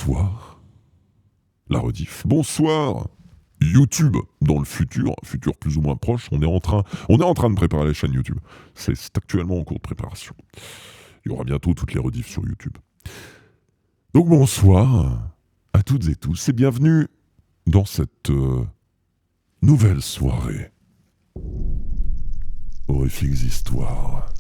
Bonsoir, la rediff. Bonsoir, YouTube. Dans le futur plus ou moins proche, on est en train de préparer la chaîne YouTube. C'est actuellement en cours de préparation. Il y aura bientôt toutes les rediffs sur YouTube. Donc bonsoir à toutes et tous et bienvenue dans cette nouvelle soirée. Horrifiques histoires.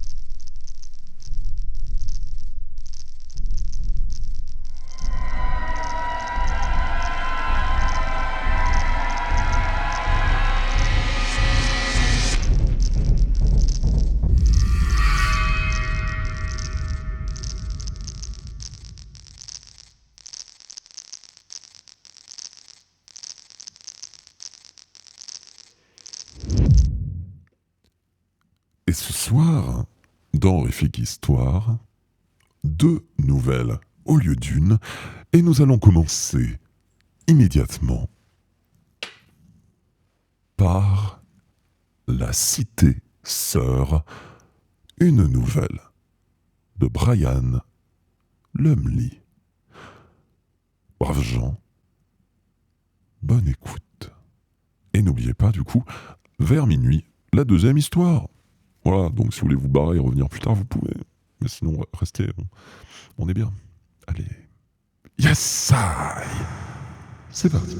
Et ce soir, dans Horrifiques Histoires, 2 nouvelles au lieu d'une, et nous allons commencer immédiatement par La Cité Sœur, une nouvelle de Brian Lumley. Braves gens, bonne écoute. Et n'oubliez pas, du coup, vers minuit, la deuxième histoire. Voilà, donc si vous voulez vous barrer et revenir plus tard, vous pouvez. Mais sinon, restez, on est bien. Allez. Yes, I. C'est parti.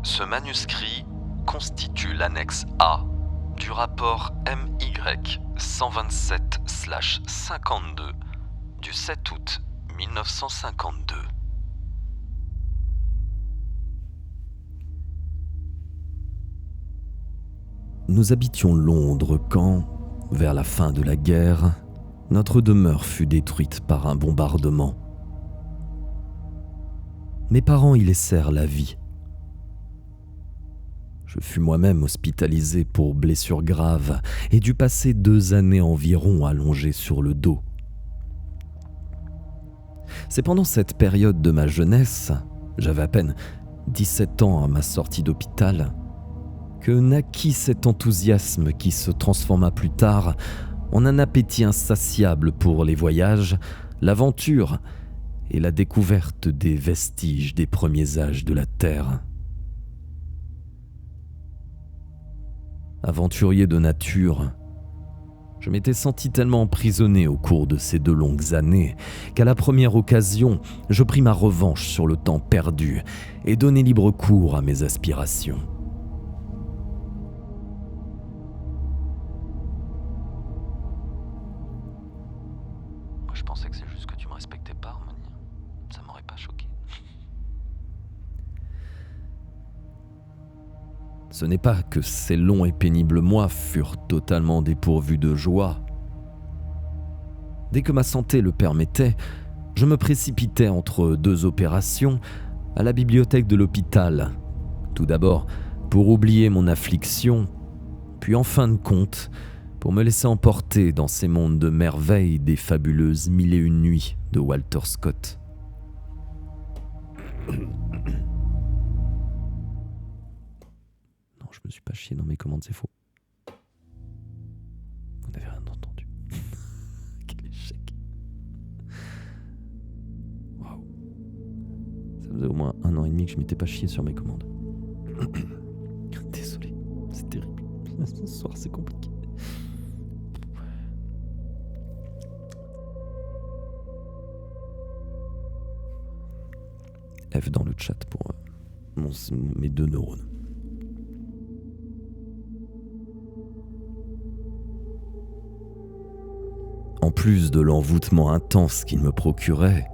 Ce manuscrit constitue l'annexe A du rapport MY 127/52 du 7 août 1952. Nous habitions Londres quand, vers la fin de la guerre, notre demeure fut détruite par un bombardement. Mes parents y laissèrent la vie. Je fus moi-même hospitalisé pour blessures graves et dû passer 2 années environ allongé sur le dos. C'est pendant cette période de ma jeunesse, j'avais à peine 17 ans à ma sortie d'hôpital, que naquit cet enthousiasme qui se transforma plus tard en un appétit insatiable pour les voyages, l'aventure et la découverte des vestiges des premiers âges de la Terre. Aventurier de nature, je m'étais senti tellement emprisonné au cours de ces 2 longues années qu'à la première occasion, je pris ma revanche sur le temps perdu et donnai libre cours à mes aspirations. Moi, je pensais que c'est juste que tu me respectais pas, Harmonie. Ça m'aurait pas choqué. Ce n'est pas que ces longs et pénibles mois furent totalement dépourvus de joie. Dès que ma santé le permettait, je me précipitais entre 2 opérations à la bibliothèque de l'hôpital. Tout d'abord, pour oublier mon affliction, puis en fin de compte, pour me laisser emporter dans ces mondes de merveilles des fabuleuses 1001 nuits de Walter Scott. Je me suis pas chié dans mes commandes, c'est faux. Vous n'avez rien entendu. Quel échec. Waouh. Ça faisait au moins 1 an et demi que je m'étais pas chié sur mes commandes. Désolé, c'est terrible. Ce soir, c'est compliqué. F dans le chat pour mes 2 neurones. En plus de l'envoûtement intense qu'il me procurait,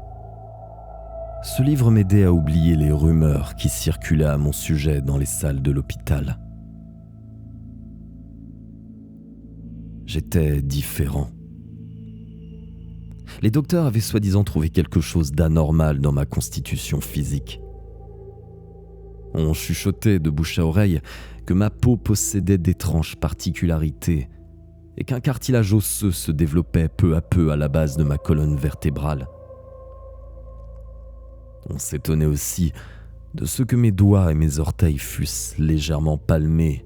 ce livre m'aidait à oublier les rumeurs qui circulaient à mon sujet dans les salles de l'hôpital. J'étais différent. Les docteurs avaient soi-disant trouvé quelque chose d'anormal dans ma constitution physique. On chuchotait de bouche à oreille que ma peau possédait d'étranges particularités et qu'un cartilage osseux se développait peu à peu à la base de ma colonne vertébrale. On s'étonnait aussi de ce que mes doigts et mes orteils fussent légèrement palmés.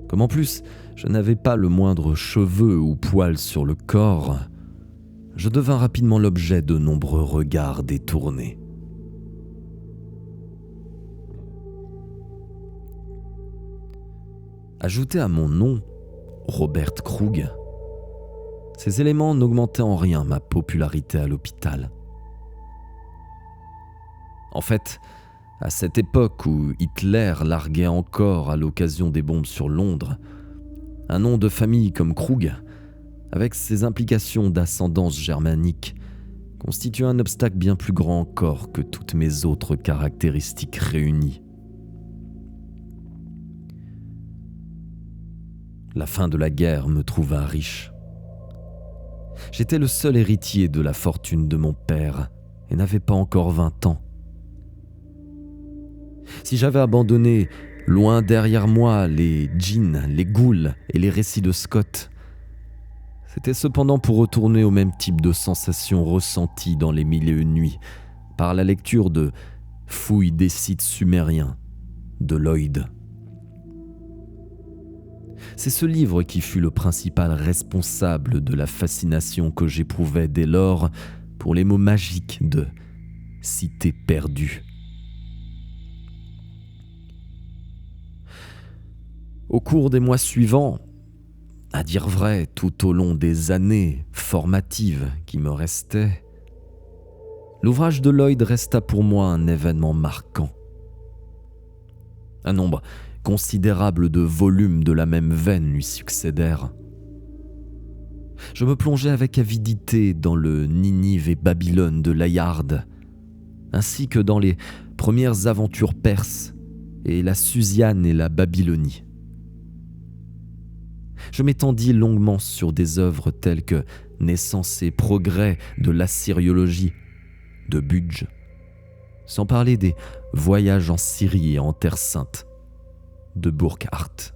Comme en plus, je n'avais pas le moindre cheveu ou poil sur le corps, je devins rapidement l'objet de nombreux regards détournés. Ajouté à mon nom, Robert Krug, ces éléments n'augmentaient en rien ma popularité à l'hôpital. En fait, à cette époque où Hitler larguait encore à l'occasion des bombes sur Londres, un nom de famille comme Krug, avec ses implications d'ascendance germanique, constitue un obstacle bien plus grand encore que toutes mes autres caractéristiques réunies. La fin de la guerre me trouva riche. J'étais le seul héritier de la fortune de mon père et n'avais pas encore 20 ans. Si j'avais abandonné loin derrière moi les djinns, les ghouls et les récits de Scott, c'était cependant pour retourner au même type de sensations ressenties dans les 1001 nuits par la lecture de Fouilles des sites sumériens de Lloyd. C'est ce livre qui fut le principal responsable de la fascination que j'éprouvais dès lors pour les mots magiques de « cité perdue ». Au cours des mois suivants, à dire vrai, tout au long des années formatives qui me restaient, l'ouvrage de Lloyd resta pour moi un événement marquant. Un nombre considérable de volumes de la même veine lui succédèrent. Je me plongeai avec avidité dans le Ninive et Babylone de Layard, ainsi que dans les premières aventures perses et la Susiane et la Babylonie. Je m'étendis longuement sur des œuvres telles que Naissance et progrès de l'Assyriologie de Budge, sans parler des Voyages en Syrie et en Terre Sainte de Burckhardt.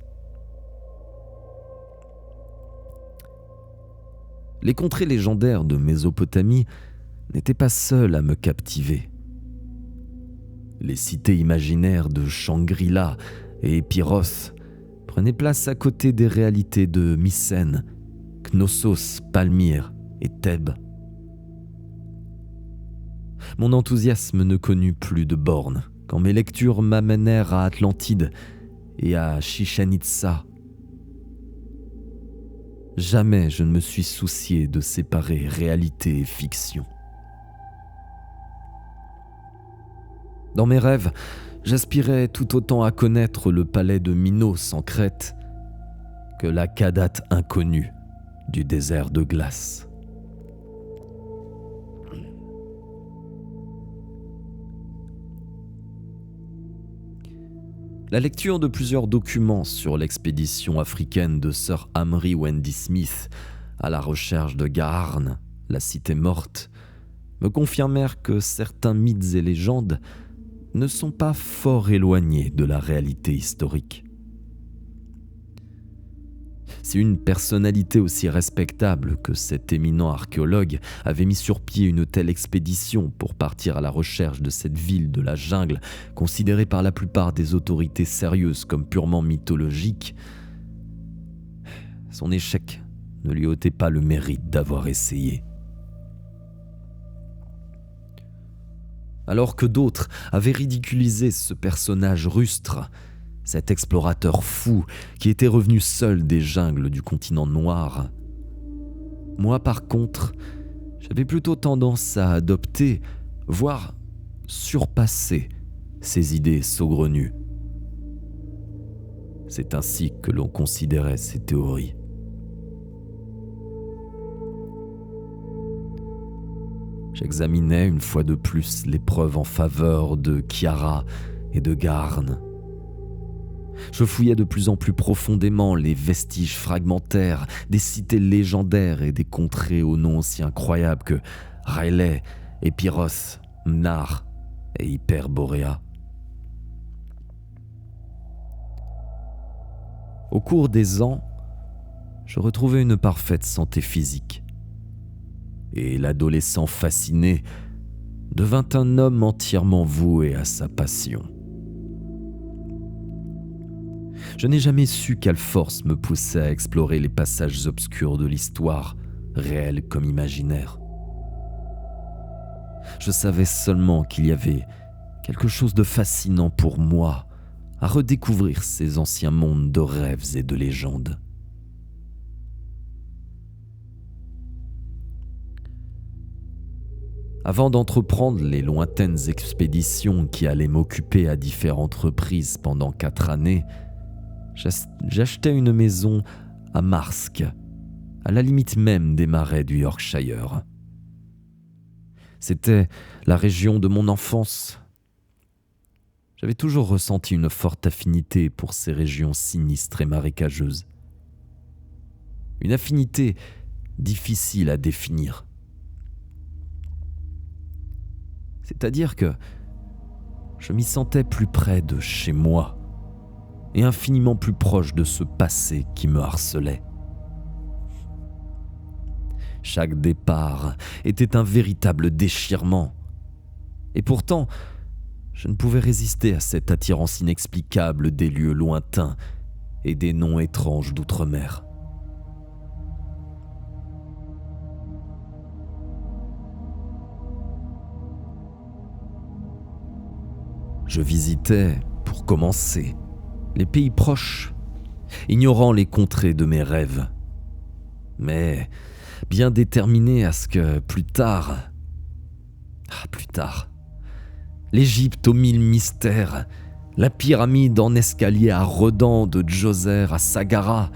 Les contrées légendaires de Mésopotamie n'étaient pas seules à me captiver. Les cités imaginaires de Shangri-La et Épiros prenaient place à côté des réalités de Mycène, Knossos, Palmyre et Thèbes. Mon enthousiasme ne connut plus de bornes quand mes lectures m'amenèrent à Atlantide et à Chichén Itzá. Jamais je ne me suis soucié de séparer réalité et fiction. Dans mes rêves, j'aspirais tout autant à connaître le palais de Minos en Crète que la Kadate inconnue du désert de glace. La lecture de plusieurs documents sur l'expédition africaine de Sir Amri Wendy Smith à la recherche de Gaarn, la cité morte, me confirmèrent que certains mythes et légendes ne sont pas fort éloignés de la réalité historique. Si une personnalité aussi respectable que cet éminent archéologue avait mis sur pied une telle expédition pour partir à la recherche de cette ville de la jungle, considérée par la plupart des autorités sérieuses comme purement mythologique, son échec ne lui ôtait pas le mérite d'avoir essayé. Alors que d'autres avaient ridiculisé ce personnage rustre, cet explorateur fou qui était revenu seul des jungles du continent noir, moi par contre, j'avais plutôt tendance à adopter, voire surpasser ces idées saugrenues. C'est ainsi que l'on considérait ces théories. J'examinais une fois de plus les preuves en faveur de Kiara et de Gaarn. Je fouillais de plus en plus profondément les vestiges fragmentaires des cités légendaires et des contrées aux noms aussi incroyables que Rayleigh, Épiros, Mnar et Hyperborea. Au cours des ans, je retrouvais une parfaite santé physique. Et l'adolescent fasciné devint un homme entièrement voué à sa passion. Je n'ai jamais su quelle force me poussait à explorer les passages obscurs de l'histoire, réels comme imaginaires. Je savais seulement qu'il y avait quelque chose de fascinant pour moi à redécouvrir ces anciens mondes de rêves et de légendes. Avant d'entreprendre les lointaines expéditions qui allaient m'occuper à différentes reprises pendant 4 années, j'achetais une maison à Marske, à la limite même des marais du Yorkshire. C'était la région de mon enfance. J'avais toujours ressenti une forte affinité pour ces régions sinistres et marécageuses. Une affinité difficile à définir. C'est-à-dire que je m'y sentais plus près de chez moi et infiniment plus proche de ce passé qui me harcelait. Chaque départ était un véritable déchirement. Et pourtant, je ne pouvais résister à cette attirance inexplicable des lieux lointains et des noms étranges d'outre-mer. Je visitais, pour commencer, les pays proches, ignorant les contrées de mes rêves. Mais bien déterminé à ce que plus tard, l'Égypte aux 1000 mystères, la pyramide en escalier à Rodan de Djoser à Saqqara,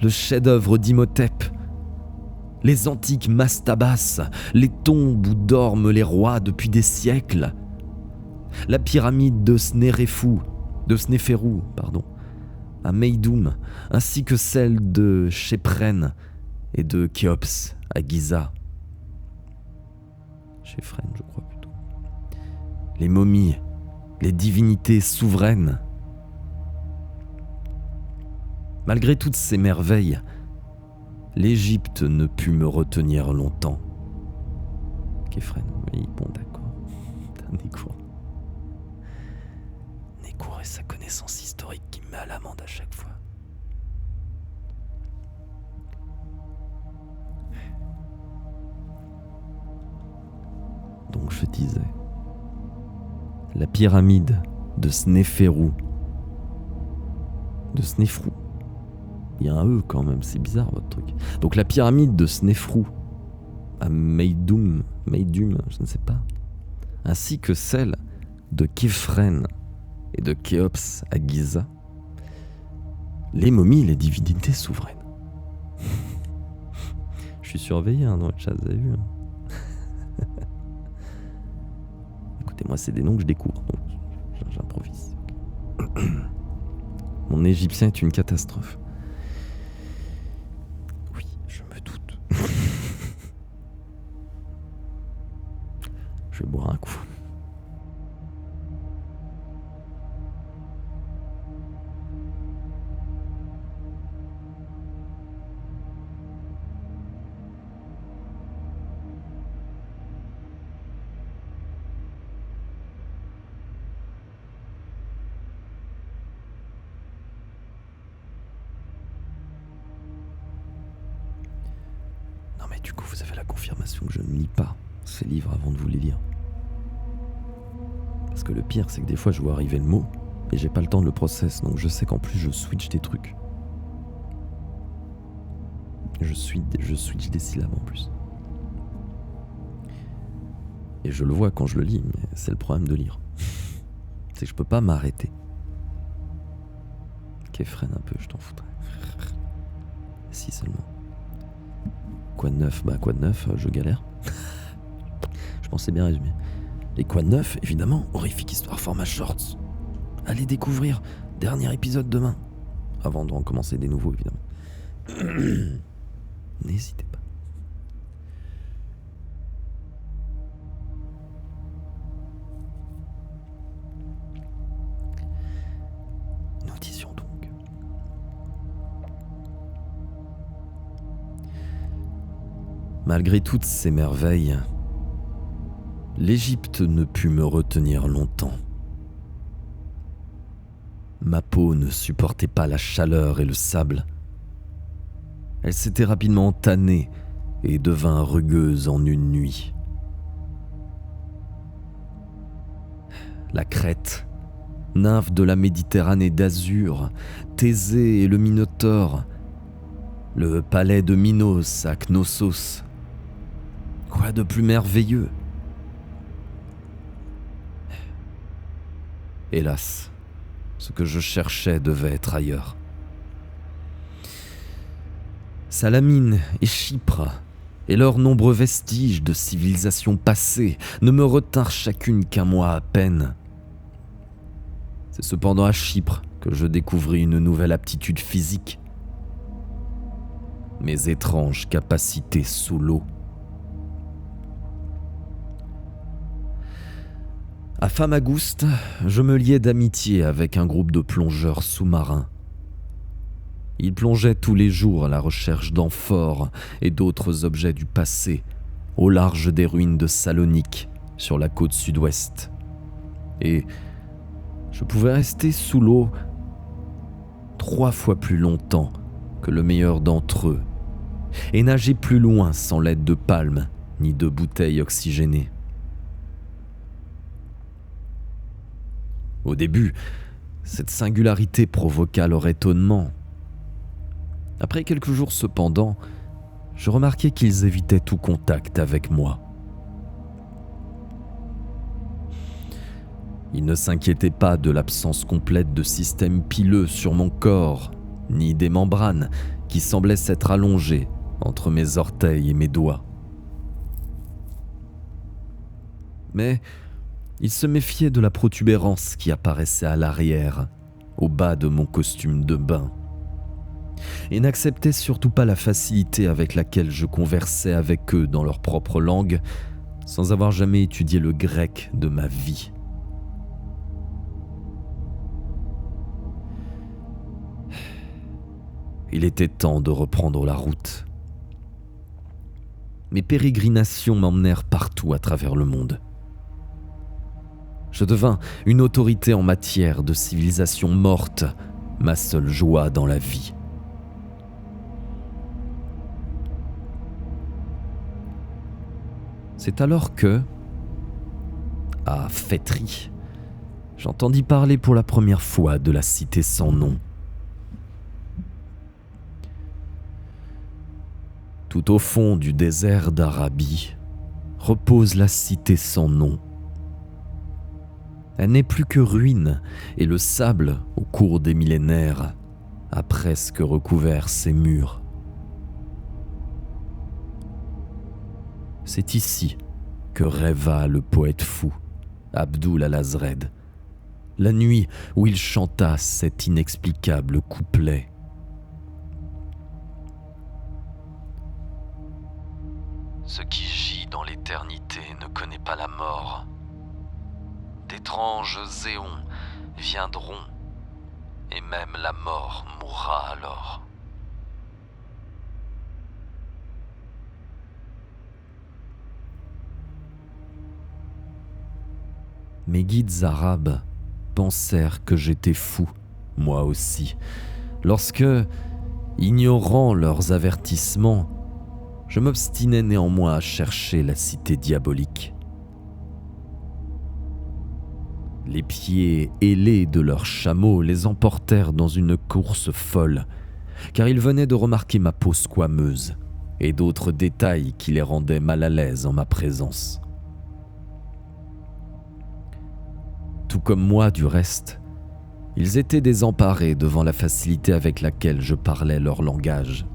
le chef-d'œuvre d'Imhotep, les antiques mastabas, les tombes où dorment les rois depuis des siècles, la pyramide de Snéferu, à Meidoum, ainsi que celle de Chephren et de Khéops à Giza. Chephren, je crois plutôt. Les momies, les divinités souveraines. Malgré toutes ces merveilles, l'Égypte ne put me retenir longtemps. Khéphren, oui, bon d'accord. Nécourt et sa connaissance historique qui me met à l'amende à chaque fois. Donc je disais, la pyramide de Snéferu. Il y a un E quand même, c'est bizarre votre truc. Donc la pyramide de Snéferu à Meidoum, je ne sais pas, ainsi que celle de Khéphren et de Khéops à Giza, les momies, les divinités souveraines. Je suis surveillé dans le chat, vous avez vu Écoutez, moi c'est des noms que je découvre, donc j'improvise. Mon égyptien est une catastrophe. Oui, je me doute. Je vais boire un coup. Non mais du coup vous avez la confirmation que je ne lis pas ces livres avant de vous les lire. Parce que le pire c'est que des fois je vois arriver le mot et j'ai pas le temps de le process, donc je sais qu'en plus je switch des trucs. Je switch des syllabes en plus. Et je le vois quand je le lis, mais c'est le problème de lire. C'est que je peux pas m'arrêter. Khéphren un peu, je t'en foutrais. Si seulement. Quoi de neuf ? Bah quoi de neuf, je galère. Je pensais bien résumer. Et quoi de neuf ? Évidemment, horrifique histoire format shorts. Allez découvrir, dernier épisode demain. Avant d'en commencer des nouveaux évidemment. N'hésitez pas. Nous disions donc Malgré toutes ces merveilles, l'Égypte ne put me retenir longtemps. Ma peau ne supportait pas la chaleur et le sable. Elle s'était rapidement tannée et devint rugueuse en une nuit. La Crète, nymphe de la Méditerranée d'azur, Thésée et le Minotaure, le palais de Minos à Knossos. Quoi de plus merveilleux? Hélas, ce que je cherchais devait être ailleurs. Salamine et Chypre, et leurs nombreux vestiges de civilisations passées, ne me retinrent chacune qu'un mois à peine. C'est cependant à Chypre que je découvris une nouvelle aptitude physique. Mes étranges capacités sous l'eau. À Famagouste, je me liai d'amitié avec un groupe de plongeurs sous-marins. Ils plongeaient tous les jours à la recherche d'amphores et d'autres objets du passé, au large des ruines de Salonique, sur la côte sud-ouest. Et je pouvais rester sous l'eau 3 fois plus longtemps que le meilleur d'entre eux, et nager plus loin sans l'aide de palmes ni de bouteilles oxygénées. Au début, cette singularité provoqua leur étonnement. Après quelques jours cependant, je remarquai qu'ils évitaient tout contact avec moi. Ils ne s'inquiétaient pas de l'absence complète de système pileux sur mon corps, ni des membranes qui semblaient s'être allongées entre mes orteils et mes doigts. Mais ils se méfiaient de la protubérance qui apparaissait à l'arrière, au bas de mon costume de bain, et n'acceptaient surtout pas la facilité avec laquelle je conversais avec eux dans leur propre langue, sans avoir jamais étudié le grec de ma vie. Il était temps de reprendre la route. Mes pérégrinations m'emmenèrent partout à travers le monde. Je devins une autorité en matière de civilisation morte, ma seule joie dans la vie. C'est alors que, à Fétry, j'entendis parler pour la première fois de la cité sans nom. Tout au fond du désert d'Arabie repose la cité sans nom. Elle n'est plus que ruine et le sable, au cours des millénaires, a presque recouvert ses murs. C'est ici que rêva le poète fou, Abdul al-Azred, la nuit où il chanta cet inexplicable couplet. Ce qui gît dans l'éternité ne connaît pas la mort. D'étranges éons viendront, et même la mort mourra alors. Mes guides arabes pensèrent que j'étais fou, moi aussi, lorsque, ignorant leurs avertissements, je m'obstinais néanmoins à chercher la cité diabolique. Les pieds ailés de leurs chameaux les emportèrent dans une course folle, car ils venaient de remarquer ma peau squameuse et d'autres détails qui les rendaient mal à l'aise en ma présence. Tout comme moi du reste, ils étaient désemparés devant la facilité avec laquelle je parlais leur langage.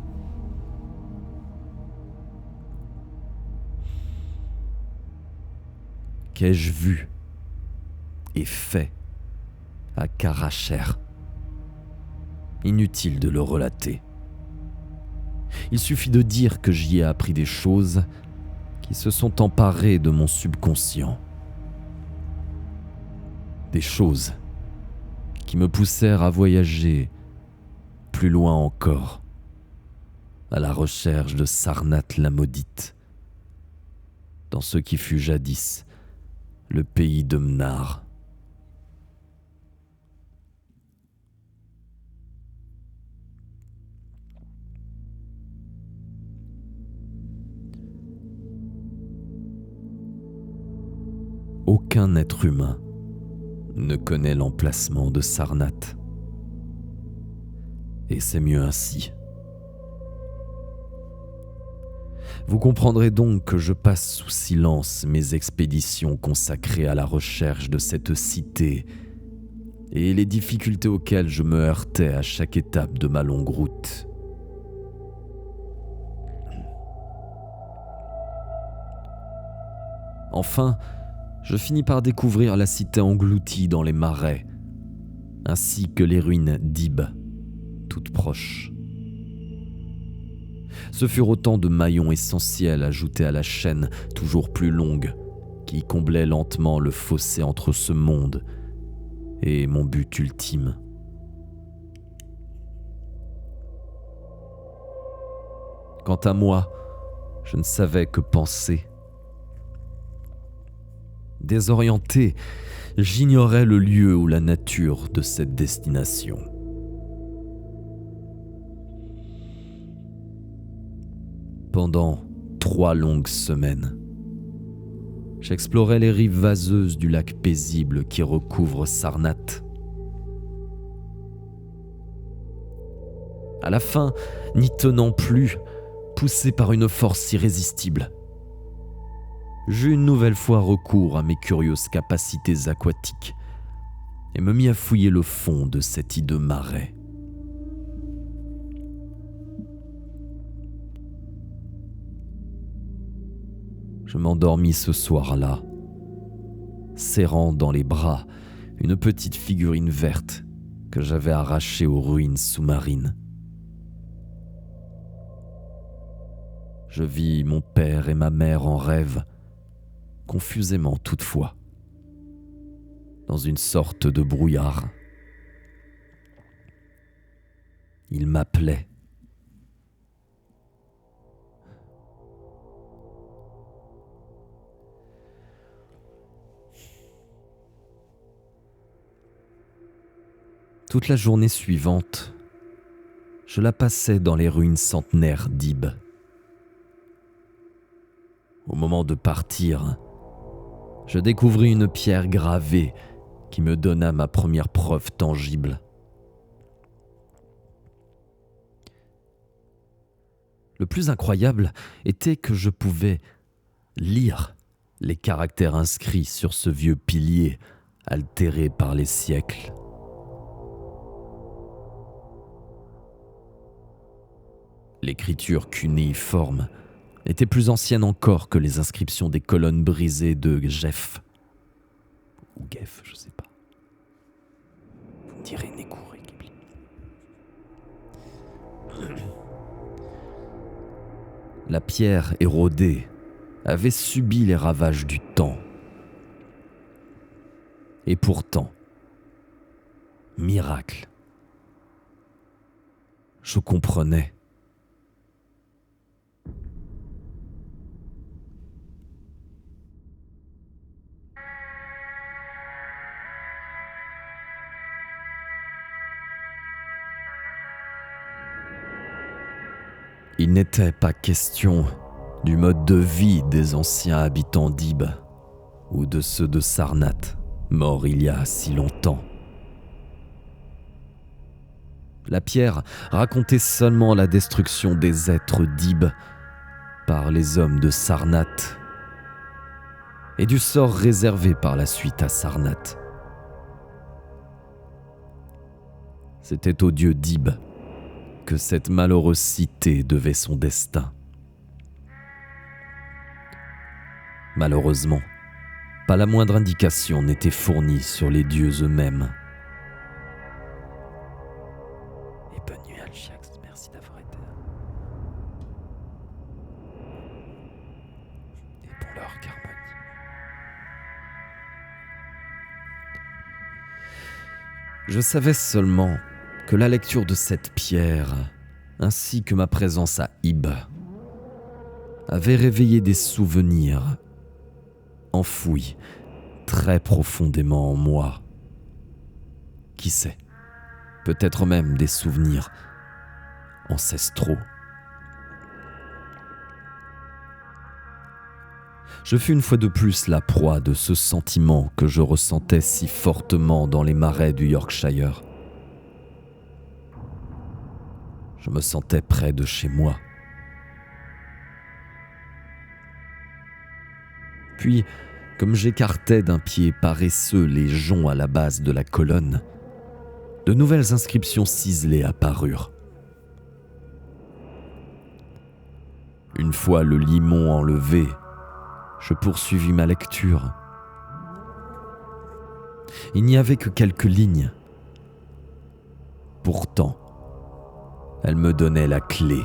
Qu'ai-je vu et fait à Karacher? Inutile de le relater. Il suffit de dire que j'y ai appris des choses qui se sont emparées de mon subconscient. Des choses qui me poussèrent à voyager plus loin encore, à la recherche de Sarnath la maudite, dans ce qui fut jadis le pays de Mnar. Aucun être humain ne connaît l'emplacement de Sarnath. Et c'est mieux ainsi. Vous comprendrez donc que je passe sous silence mes expéditions consacrées à la recherche de cette cité et les difficultés auxquelles je me heurtais à chaque étape de ma longue route. Enfin, je finis par découvrir la cité engloutie dans les marais, ainsi que les ruines d'Ib, toutes proches. Ce furent autant de maillons essentiels ajoutés à la chaîne toujours plus longue qui comblait lentement le fossé entre ce monde et mon but ultime. Quant à moi, je ne savais que penser. Désorienté, j'ignorais le lieu ou la nature de cette destination. Pendant 3 longues semaines, j'explorais les rives vaseuses du lac paisible qui recouvre Sarnath. À la fin, n'y tenant plus, poussé par une force irrésistible, j'eus une nouvelle fois recours à mes curieuses capacités aquatiques et me mis à fouiller le fond de cet hideux marais. Je m'endormis ce soir-là, serrant dans les bras une petite figurine verte que j'avais arrachée aux ruines sous-marines. Je vis mon père et ma mère en rêve, confusément toutefois, dans une sorte de brouillard. Ils m'appelaient. Toute la journée suivante, je la passais dans les ruines centenaires d'Ib. Au moment de partir, je découvris une pierre gravée qui me donna ma première preuve tangible. Le plus incroyable était que je pouvais lire les caractères inscrits sur ce vieux pilier altéré par les siècles. L'écriture cunéiforme était plus ancienne encore que les inscriptions des colonnes brisées de Gef. Ou Gef, je sais pas. Vous me direz Négour et Ghibli. La pierre érodée avait subi les ravages du temps. Et pourtant, miracle, je comprenais. Il n'était pas question du mode de vie des anciens habitants d'Ib ou de ceux de Sarnath, morts il y a si longtemps. La pierre racontait seulement la destruction des êtres d'Ib par les hommes de Sarnath et du sort réservé par la suite à Sarnath. C'était au dieu d'Ib que cette malheureuse cité devait son destin. Malheureusement, pas la moindre indication n'était fournie sur les dieux eux-mêmes. Et bonne nuit Alchiax, merci d'avoir été là. Et pour leur harmonie. Je savais seulement que la lecture de cette pierre, ainsi que ma présence à Ib, avait réveillé des souvenirs enfoui très profondément en moi. Qui sait, peut-être même des souvenirs ancestraux. Je fus une fois de plus la proie de ce sentiment que je ressentais si fortement dans les marais du Yorkshire. Je me sentais près de chez moi. Puis, comme j'écartais d'un pied paresseux les joncs à la base de la colonne, de nouvelles inscriptions ciselées apparurent. Une fois le limon enlevé, je poursuivis ma lecture. Il n'y avait que quelques lignes. Pourtant, elles me donnaient la clé.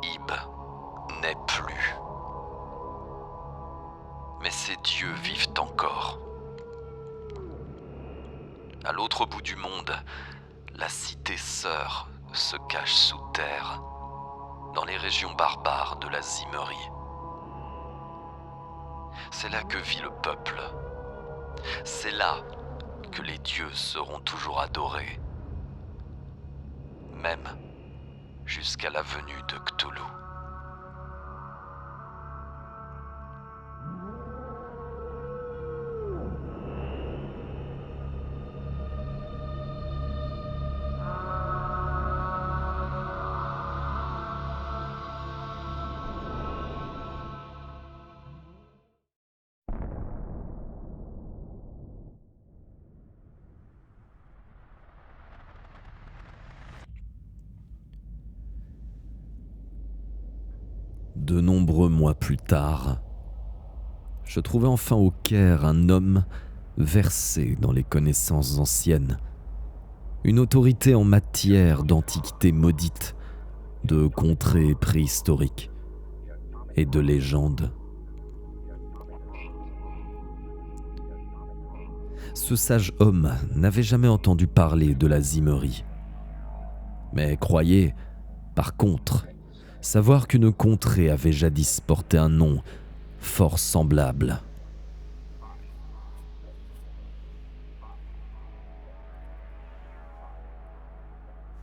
Ib n'est plus. Mais ces dieux vivent encore. À l'autre bout du monde, la cité sœur se cache sous terre, dans les régions barbares de la Zimmerie. C'est là que vit le peuple. C'est là que les dieux seront toujours adorés, même jusqu'à la venue de Cthulhu. De nombreux mois plus tard, je trouvai enfin au Caire un homme versé dans les connaissances anciennes, une autorité en matière d'antiquités maudites, de contrées préhistoriques et de légendes. Ce sage homme n'avait jamais entendu parler de la Zimmerie, mais croyait, par contre, savoir qu'une contrée avait jadis porté un nom fort semblable.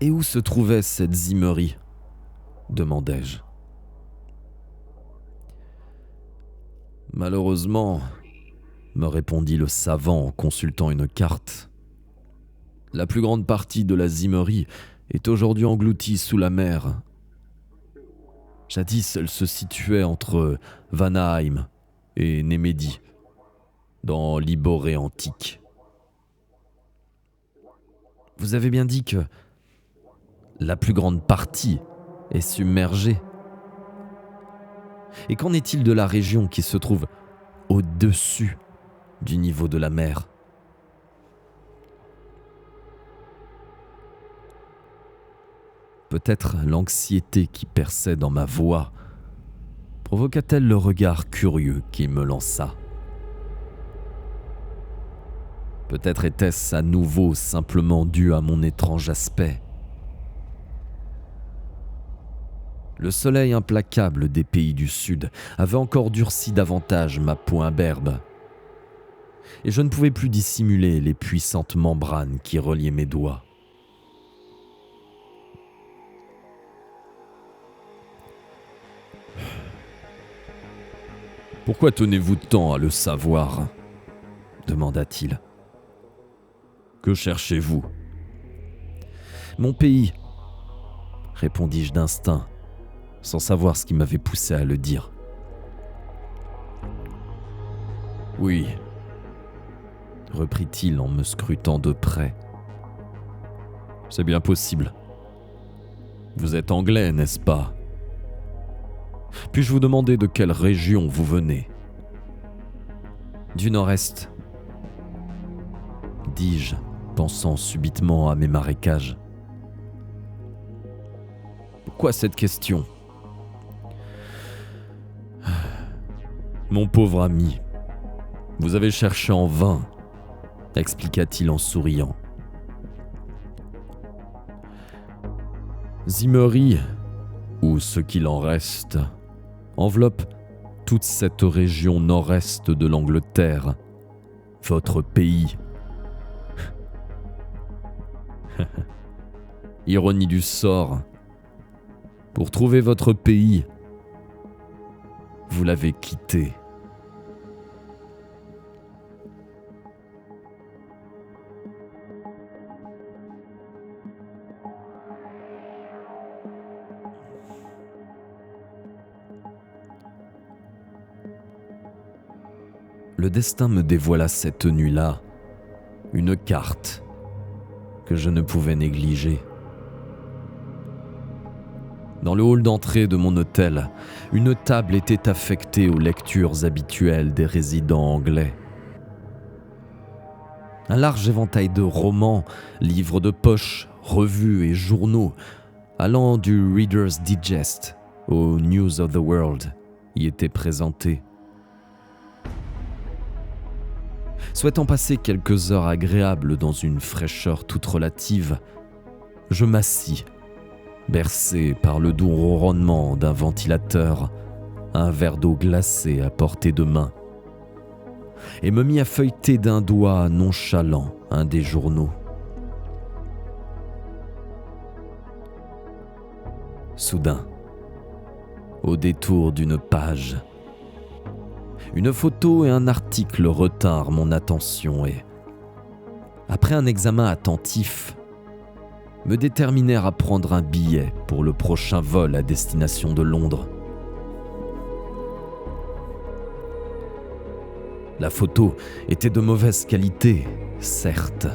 Et où se trouvait cette Zimmerie ? Demandai-je. Malheureusement, me répondit le savant en consultant une carte, la plus grande partie de la Zimmerie est aujourd'hui engloutie sous la mer. Jadis, elle se situait entre Vanaheim et Némédie, dans l'Iboré antique. Vous avez bien dit que la plus grande partie est submergée. Et qu'en est-il de la région qui se trouve au-dessus du niveau de la mer ? Peut-être l'anxiété qui perçait dans ma voix provoqua-t-elle le regard curieux qu'il me lança. Peut-être était-ce à nouveau simplement dû à mon étrange aspect. Le soleil implacable des pays du Sud avait encore durci davantage ma peau imberbe, et je ne pouvais plus dissimuler les puissantes membranes qui reliaient mes doigts. « Pourquoi tenez-vous tant à le savoir ?» demanda-t-il. « Que cherchez-vous ?»« Mon pays, » répondis-je d'instinct, sans savoir ce qui m'avait poussé à le dire. « Oui, » reprit-il en me scrutant de près. « C'est bien possible. Vous êtes anglais, n'est-ce pas ? Puis-je vous demander de quelle région vous venez ? » Du nord-est, dis-je, pensant subitement à mes marécages. Pourquoi cette question ? Mon pauvre ami, Vous avez cherché en vain, expliqua-t-il en souriant. Zimmery, ou ce qu'il en reste, enveloppe toute cette région nord-est de l'Angleterre, votre pays. Ironie du sort. Pour trouver votre pays, vous l'avez quitté. Le destin me dévoila cette nuit-là une carte que je ne pouvais négliger. Dans le hall d'entrée de mon hôtel, une table était affectée aux lectures habituelles des résidents anglais. Un large éventail de romans, livres de poche, revues et journaux, allant du Reader's Digest au News of the World, y étaient présentés. Souhaitant passer quelques heures agréables dans une fraîcheur toute relative, je m'assis, bercé par le doux ronronnement d'un ventilateur, un verre d'eau glacée à portée de main, et me mis à feuilleter d'un doigt nonchalant un des journaux. Soudain, au détour d'une page, une photo et un article retinrent mon attention et, après un examen attentif, me déterminèrent à prendre un billet pour le prochain vol à destination de Londres. La photo était de mauvaise qualité, certes,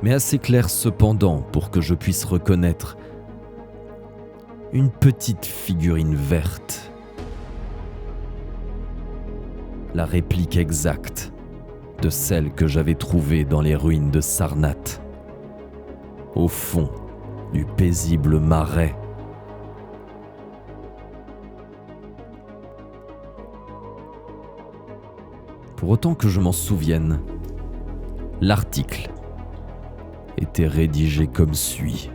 mais assez claire cependant pour que je puisse reconnaître une petite figurine verte. La réplique exacte de celle que j'avais trouvée dans les ruines de Sarnath, au fond du paisible marais. Pour autant que je m'en souvienne, l'article était rédigé comme suit.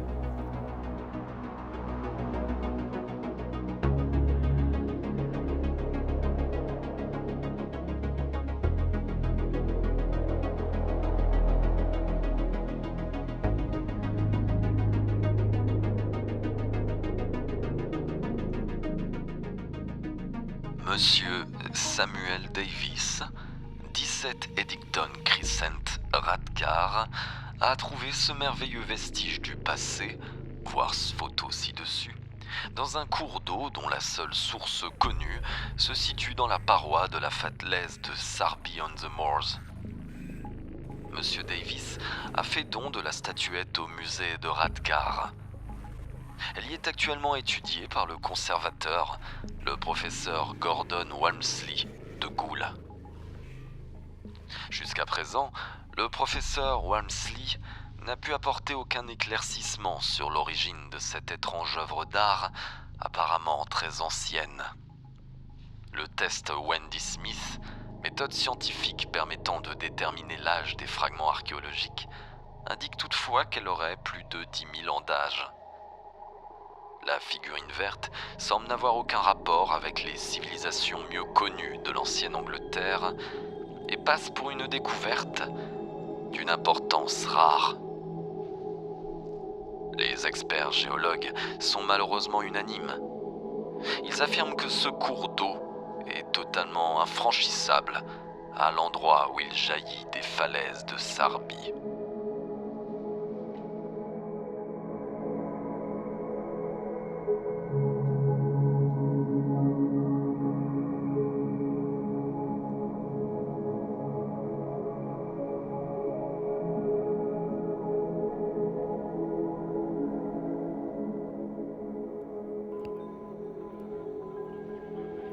Monsieur Samuel Davis, 17 Eddington Crescent, Radcar, a trouvé ce merveilleux vestige du passé, voir ce photo ci-dessus, dans un cours d'eau dont la seule source connue se situe dans la paroi de la falaise de Sarby-on-the-Moors. Monsieur Davis a fait don de la statuette au musée de Radcar. Elle y est actuellement étudiée par le conservateur, le professeur Gordon Walmsley de Goole. Jusqu'à présent, le professeur Walmsley n'a pu apporter aucun éclaircissement sur l'origine de cette étrange œuvre d'art, apparemment très ancienne. Le test Wendy Smith, méthode scientifique permettant de déterminer l'âge des fragments archéologiques, indique toutefois qu'elle aurait plus de 10 000 ans d'âge. La figurine verte semble n'avoir aucun rapport avec les civilisations mieux connues de l'ancienne Angleterre et passe pour une découverte d'une importance rare. Les experts géologues sont malheureusement unanimes. Ils affirment que ce cours d'eau est totalement infranchissable à l'endroit où il jaillit des falaises de Sarby.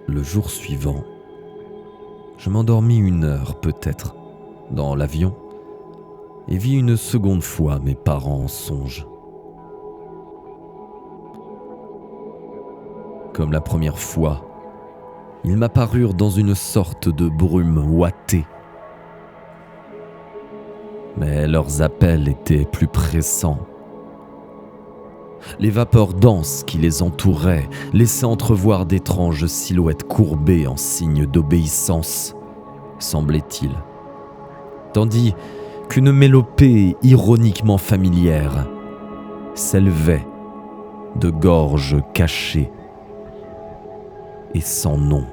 Le jour suivant, je m'endormis 1 heure peut-être dans l'avion et vis une seconde fois mes parents en songe. Comme la première fois, Ils m'apparurent dans une sorte de brume ouatée. Mais leurs appels étaient plus pressants. Les vapeurs denses qui les entouraient laissaient entrevoir d'étranges silhouettes courbées en signe d'obéissance, semblait-il. Tandis qu'une mélopée ironiquement familière s'élevait de gorges cachées et sans nom.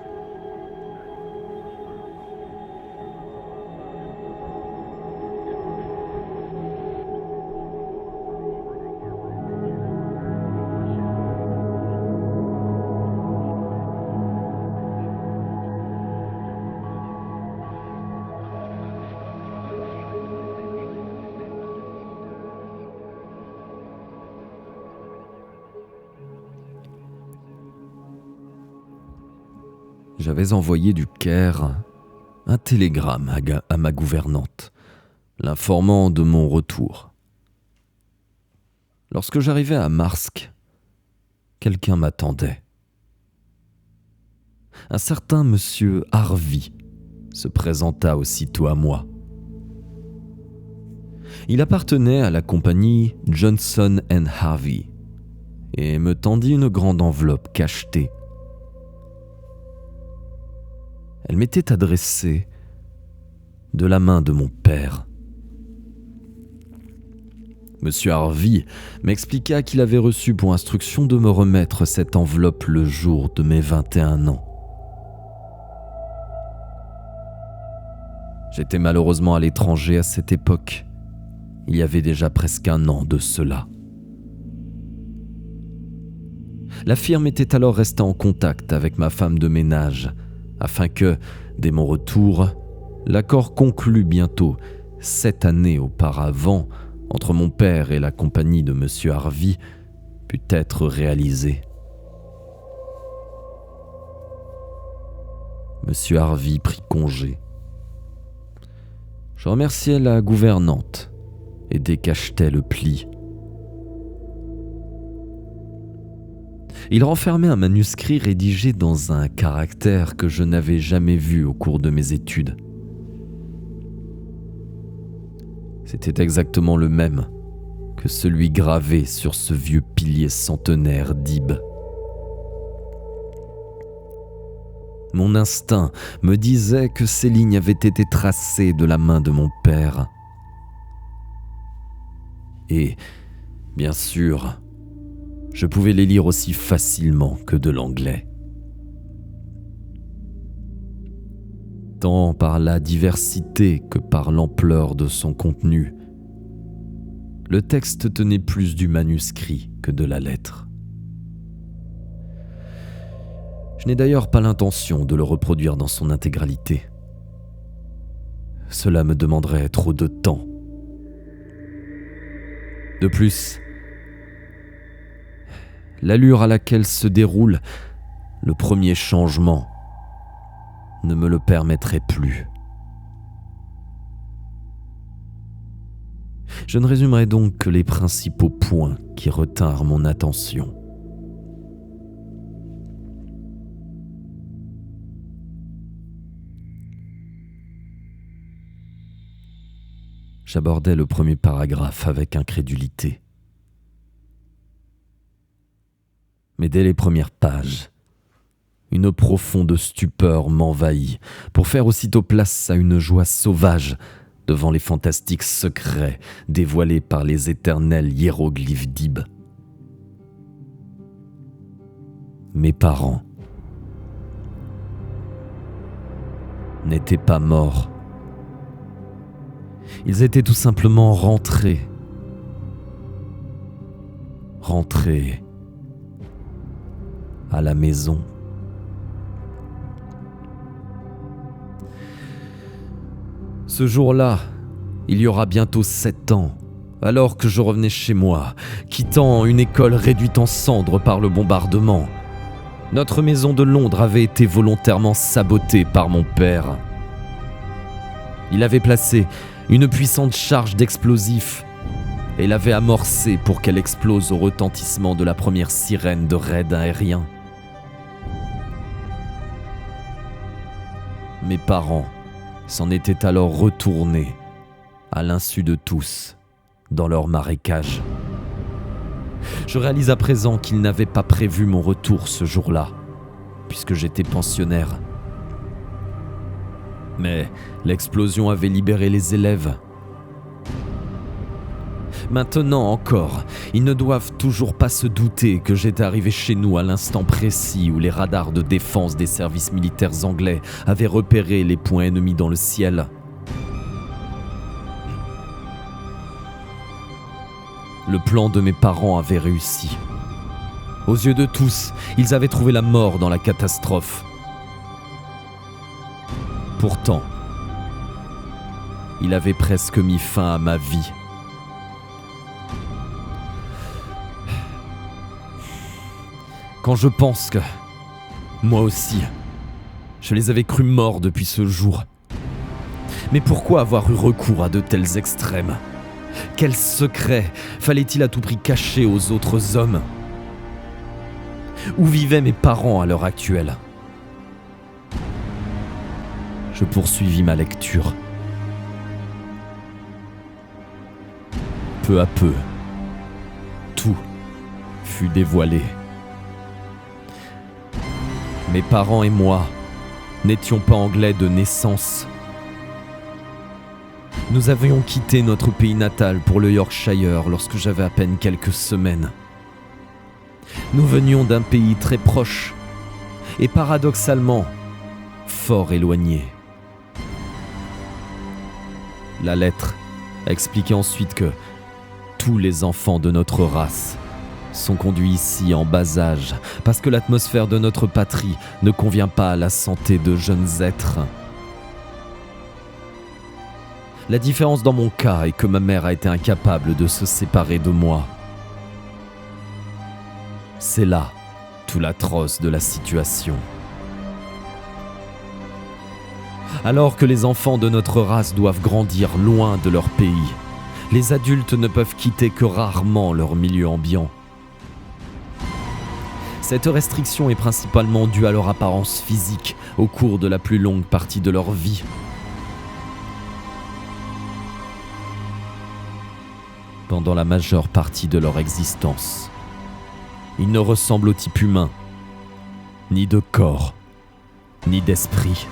J'avais envoyé du Caire un télégramme à ma gouvernante, l'informant de mon retour. Lorsque j'arrivai à Marsk, quelqu'un m'attendait. Un certain monsieur Harvey se présenta aussitôt à moi. Il appartenait à la compagnie Johnson & Harvey et me tendit une grande enveloppe cachetée. Elle m'était adressée de la main de mon père. Monsieur Harvey m'expliqua qu'il avait reçu pour instruction de me remettre cette enveloppe le jour de mes 21 ans. J'étais malheureusement à l'étranger à cette époque. Il y avait déjà presque 1 an de cela. La firme était alors restée en contact avec ma femme de ménage, afin que, dès mon retour, l'accord conclu bientôt 7 années auparavant entre mon père et la compagnie de M. Harvey pût être réalisé. M. Harvey prit congé. Je remerciai la gouvernante et décachetai le pli. Il renfermait un manuscrit rédigé dans un caractère que je n'avais jamais vu au cours de mes études. C'était exactement le même que celui gravé sur ce vieux pilier centenaire d'Ibes. Mon instinct me disait que ces lignes avaient été tracées de la main de mon père. Et, bien sûr, je pouvais les lire aussi facilement que de l'anglais. Tant par la diversité que par l'ampleur de son contenu, le texte tenait plus du manuscrit que de la lettre. Je n'ai d'ailleurs pas l'intention de le reproduire dans son intégralité. Cela me demanderait trop de temps. De plus, l'allure à laquelle se déroule le premier changement ne me le permettrait plus. Je ne résumerai donc que les principaux points qui retinrent mon attention. J'abordai le premier paragraphe avec incrédulité. Mais dès les premières pages, une profonde stupeur m'envahit pour faire aussitôt place à une joie sauvage devant les fantastiques secrets dévoilés par les éternels hiéroglyphes d'Ibes. Mes parents n'étaient pas morts. Ils étaient tout simplement rentrés à la maison. Ce jour-là, il y aura bientôt 7 ans, alors que je revenais chez moi, quittant une école réduite en cendres par le bombardement. Notre maison de Londres avait été volontairement sabotée par mon père. Il avait placé une puissante charge d'explosifs et l'avait amorcée pour qu'elle explose au retentissement de la première sirène de raid aérien. Mes parents s'en étaient alors retournés, à l'insu de tous, dans leur marécage. Je réalise à présent qu'ils n'avaient pas prévu mon retour ce jour-là, puisque j'étais pensionnaire. Mais l'explosion avait libéré les élèves. Maintenant encore, ils ne doivent toujours pas se douter que j'étais arrivé chez nous à l'instant précis où les radars de défense des services militaires anglais avaient repéré les points ennemis dans le ciel. Le plan de mes parents avait réussi. Aux yeux de tous, ils avaient trouvé la mort dans la catastrophe. Pourtant, il avait presque mis fin à ma vie. Quand je pense que, moi aussi, je les avais crus morts depuis ce jour. Mais pourquoi avoir eu recours à de tels extrêmes ? Quel secret fallait-il à tout prix cacher aux autres hommes ? Où vivaient mes parents à l'heure actuelle ? Je poursuivis ma lecture. Peu à peu, tout fut dévoilé. Mes parents et moi n'étions pas anglais de naissance. Nous avions quitté notre pays natal pour le Yorkshire lorsque j'avais à peine quelques semaines. Nous venions d'un pays très proche et paradoxalement fort éloigné. La lettre expliquait ensuite que tous les enfants de notre race sont conduits ici en bas âge parce que l'atmosphère de notre patrie ne convient pas à la santé de jeunes êtres. La différence dans mon cas est que ma mère a été incapable de se séparer de moi. C'est là tout l'atroce de la situation. Alors que les enfants de notre race doivent grandir loin de leur pays, les adultes ne peuvent quitter que rarement leur milieu ambiant. Cette restriction est principalement due à leur apparence physique au cours de la plus longue partie de leur vie. Pendant la majeure partie de leur existence, ils ne ressemblent au type humain, ni de corps, ni d'esprit.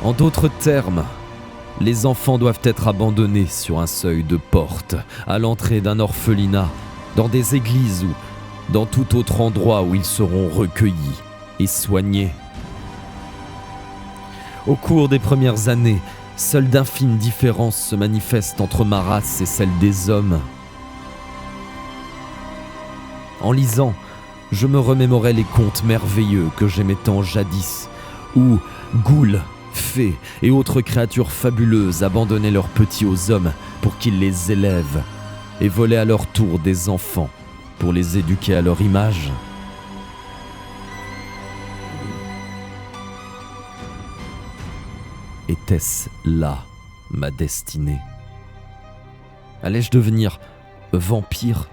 En d'autres termes, les enfants doivent être abandonnés sur un seuil de porte, à l'entrée d'un orphelinat, dans des églises ou dans tout autre endroit où ils seront recueillis et soignés. Au cours des premières années, seules d'infimes différences se manifestent entre ma race et celle des hommes. En lisant, je me remémorais les contes merveilleux que j'aimais tant jadis, où ghouls, fées et autres créatures fabuleuses abandonnaient leurs petits aux hommes pour qu'ils les élèvent et volaient à leur tour des enfants pour les éduquer à leur image. Était-ce là ma destinée ? Allais-je devenir vampire ?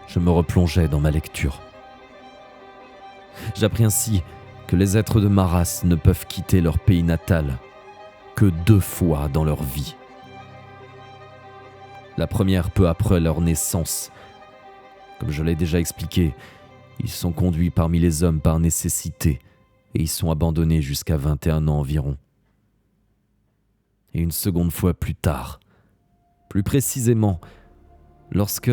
Je me replongeais dans ma lecture. J'appris ainsi que les êtres de ma race ne peuvent quitter leur pays natal que 2 fois dans leur vie. La première peu après leur naissance. Comme je l'ai déjà expliqué, ils sont conduits parmi les hommes par nécessité et ils sont abandonnés jusqu'à 21 ans environ. Et une seconde fois plus tard, plus précisément, lorsque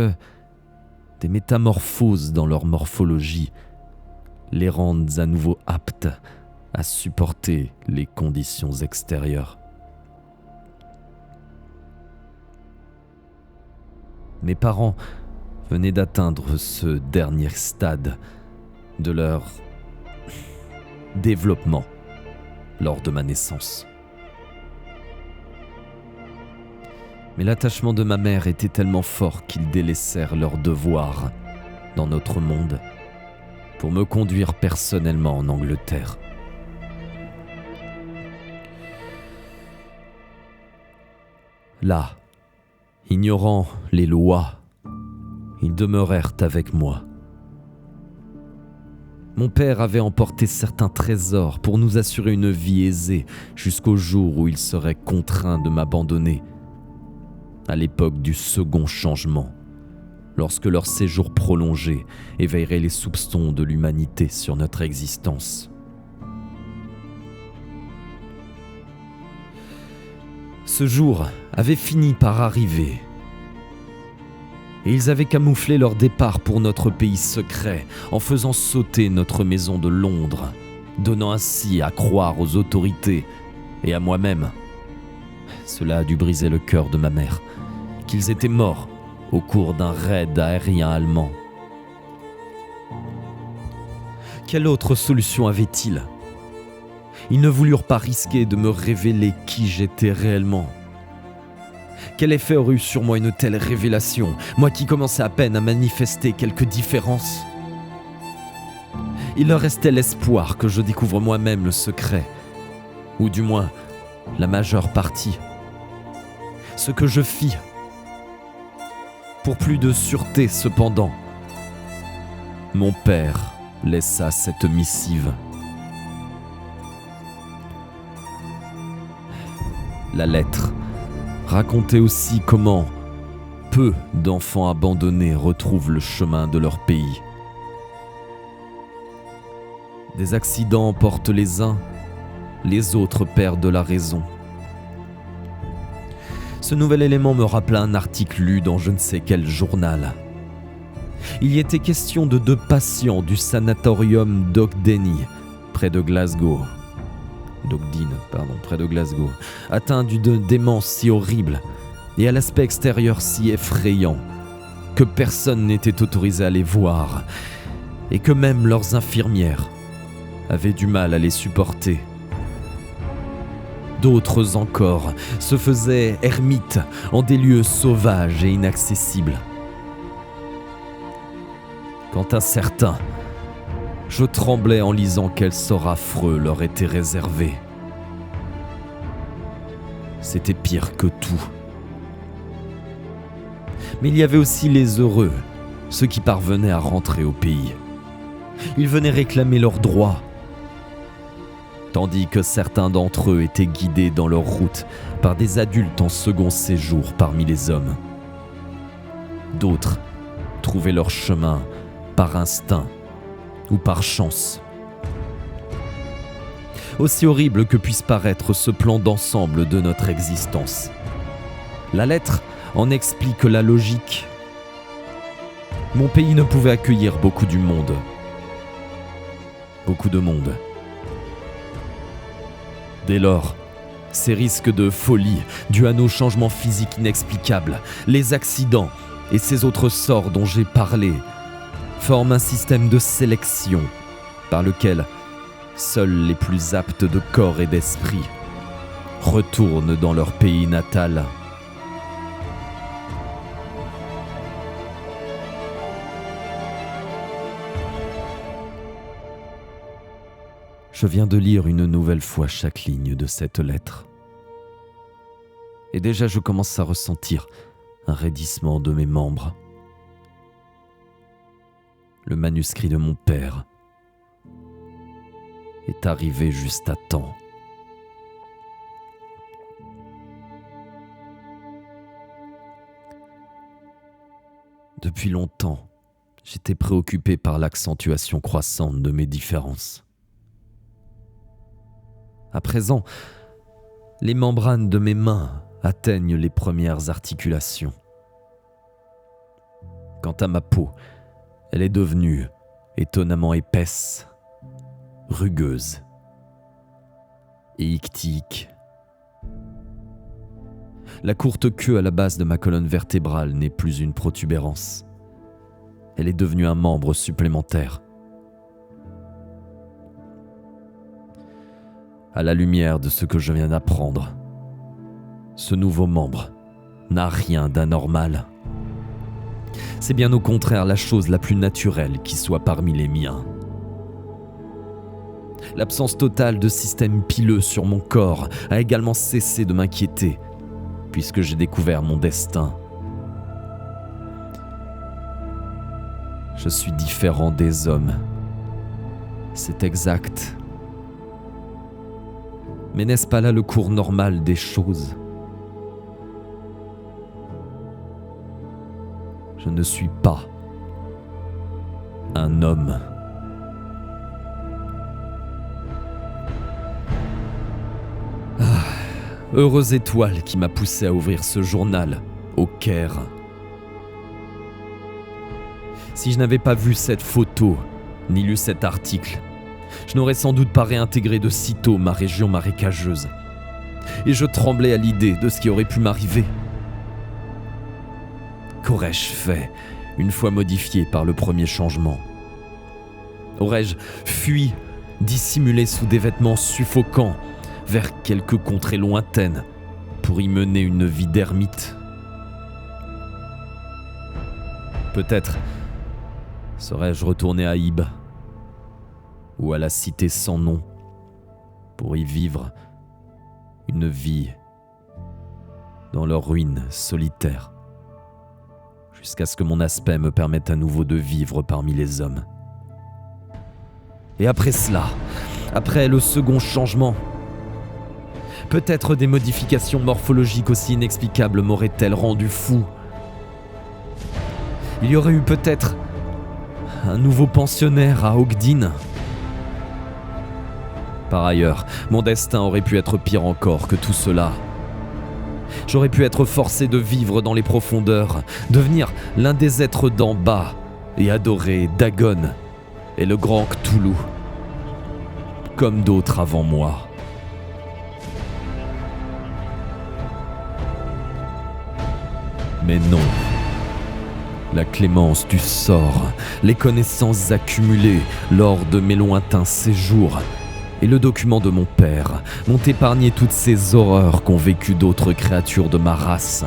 des métamorphoses dans leur morphologie les rendent à nouveau aptes à supporter les conditions extérieures. Mes parents venaient d'atteindre ce dernier stade de leur développement lors de ma naissance. Mais l'attachement de ma mère était tellement fort qu'ils délaissèrent leur devoir dans notre monde pour me conduire personnellement en Angleterre. Là, Ignorant les lois, ils demeurèrent avec moi. Mon père avait emporté certains trésors pour nous assurer une vie aisée jusqu'au jour où il serait contraint de m'abandonner, à l'époque du second changement, lorsque leur séjour prolongé éveillerait les soupçons de l'humanité sur notre existence. Ce jour avait fini par arriver, et ils avaient camouflé leur départ pour notre pays secret en faisant sauter notre maison de Londres, donnant ainsi à croire aux autorités et à moi-même, cela a dû briser le cœur de ma mère, qu'ils étaient morts au cours d'un raid aérien allemand. Quelle autre solution avaient-ils ? Ils ne voulurent pas risquer de me révéler qui j'étais réellement. Quel effet aurait eu sur moi une telle révélation, moi qui commençais à peine à manifester quelques différences ? Il leur restait l'espoir que je découvre moi-même le secret, ou du moins la majeure partie. Ce que je fis. Pour plus de sûreté cependant, mon père laissa cette missive. La lettre racontait aussi comment peu d'enfants abandonnés retrouvent le chemin de leur pays. Des accidents emportent les uns, les autres perdent la raison. Ce nouvel élément me rappela un article lu dans je ne sais quel journal. Il y était question de 2 patients du sanatorium d'Ogdeny, près de Glasgow. Près de Glasgow, atteints d'une démence si horrible et à l'aspect extérieur si effrayant que personne n'était autorisé à les voir et que même leurs infirmières avaient du mal à les supporter. D'autres encore se faisaient ermites en des lieux sauvages et inaccessibles. Quant à certains, je tremblais en lisant quel sort affreux leur était réservé. C'était pire que tout. Mais il y avait aussi les heureux, ceux qui parvenaient à rentrer au pays. Ils venaient réclamer leurs droits, tandis que certains d'entre eux étaient guidés dans leur route par des adultes en second séjour parmi les hommes. D'autres trouvaient leur chemin par instinct ou par chance. Aussi horrible que puisse paraître ce plan d'ensemble de notre existence, la lettre en explique la logique. Mon pays ne pouvait accueillir beaucoup de monde. Dès lors, ces risques de folie dus à nos changements physiques inexplicables, les accidents et ces autres sorts dont j'ai parlé forment un système de sélection par lequel seuls les plus aptes de corps et d'esprit retournent dans leur pays natal. Je viens de lire une nouvelle fois chaque ligne de cette lettre. Et déjà je commence à ressentir un raidissement de mes membres. Le manuscrit de mon père est arrivé juste à temps. Depuis longtemps, j'étais préoccupé par l'accentuation croissante de mes différences. À présent, les membranes de mes mains atteignent les premières articulations. Quant à ma peau, elle est devenue étonnamment épaisse, rugueuse et ictique. La courte queue à la base de ma colonne vertébrale n'est plus une protubérance. Elle est devenue un membre supplémentaire. À la lumière de ce que je viens d'apprendre, ce nouveau membre n'a rien d'anormal. C'est bien au contraire la chose la plus naturelle qui soit parmi les miens. L'absence totale de système pileux sur mon corps a également cessé de m'inquiéter, puisque j'ai découvert mon destin Je suis différent des hommes. C'est exact. Mais n'est-ce pas là le cours normal des choses ? Je ne suis pas un homme. Heureuse étoile qui m'a poussé à ouvrir ce journal au Caire. Si je n'avais pas vu cette photo, ni lu cet article, je n'aurais sans doute pas réintégré de sitôt ma région marécageuse. Et je tremblais à l'idée de ce qui aurait pu m'arriver. Qu'aurais-je fait une fois modifié par le premier changement ? Aurais-je fui, dissimulé sous des vêtements suffocants, vers quelques contrées lointaines, pour y mener une vie d'ermite ? Peut-être serais-je retourné à Ibe, ou à la cité sans nom, pour y vivre une vie dans leurs ruines solitaires, jusqu'à ce que mon aspect me permette à nouveau de vivre parmi les hommes. Et après cela, après le second changement, peut-être des modifications morphologiques aussi inexplicables m'auraient-elles rendu fou. Il y aurait eu peut-être un nouveau pensionnaire à Ogdin. Par ailleurs, mon destin aurait pu être pire encore que tout cela. J'aurais pu être forcé de vivre dans les profondeurs, devenir l'un des êtres d'en bas et adorer Dagon et le grand Cthulhu, comme d'autres avant moi. Mais non. La clémence du sort, les connaissances accumulées lors de mes lointains séjours et le document de mon père m'ont épargné toutes ces horreurs qu'ont vécues d'autres créatures de ma race.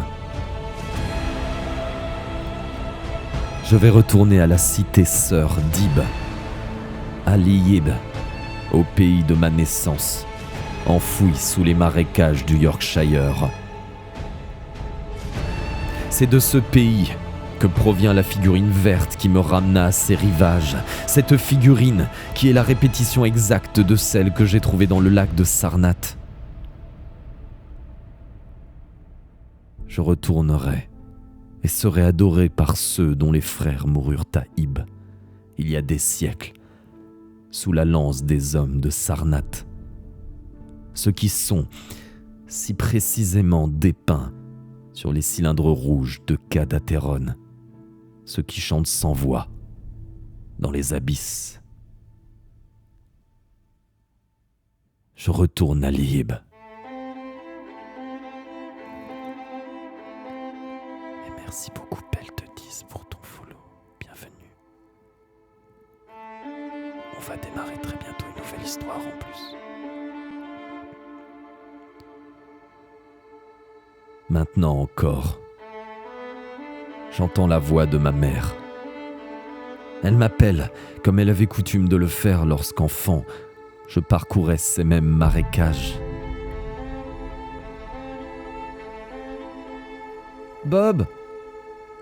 Je vais retourner à la cité sœur d'Ib, à Liyib, au pays de ma naissance, enfoui sous les marécages du Yorkshire. C'est de ce pays que provient la figurine verte qui me ramena à ses rivages. Cette figurine qui est la répétition exacte de celle que j'ai trouvée dans le lac de Sarnath. Je retournerai et serai adoré par ceux dont les frères moururent à Ibe, il y a des siècles, sous la lance des hommes de Sarnath. Ceux qui sont si précisément dépeints sur les cylindres rouges de Kadateron, ceux qui chantent sans voix dans les abysses. Je retourne à Liyib. Et merci beaucoup, Pelt10, pour ton follow. Bienvenue. On va démarrer très bientôt une nouvelle histoire en plus. Maintenant encore, j'entends la voix de ma mère. Elle m'appelle comme elle avait coutume de le faire lorsqu'enfant, je parcourais ces mêmes marécages. Bob,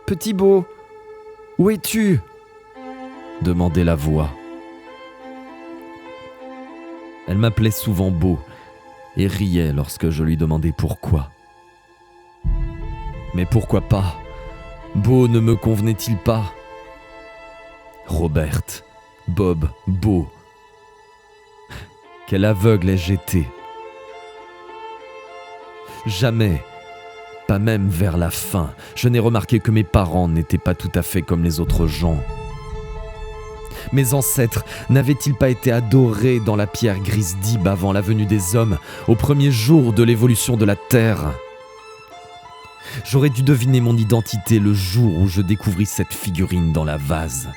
petit beau, où es-tu ? demandait la voix. Elle m'appelait souvent Beau et riait lorsque je lui demandais pourquoi. Mais pourquoi pas ? Beau ne me convenait-il pas ? Robert, Bob, Beau. Quel aveugle ai-je été ? Jamais, pas même vers la fin, je n'ai remarqué que mes parents n'étaient pas tout à fait comme les autres gens. Mes ancêtres n'avaient-ils pas été adorés dans la pierre grise d'Ib avant la venue des hommes, au premier jour de l'évolution de la Terre ? J'aurais dû deviner mon identité le jour où je découvris cette figurine dans la vase.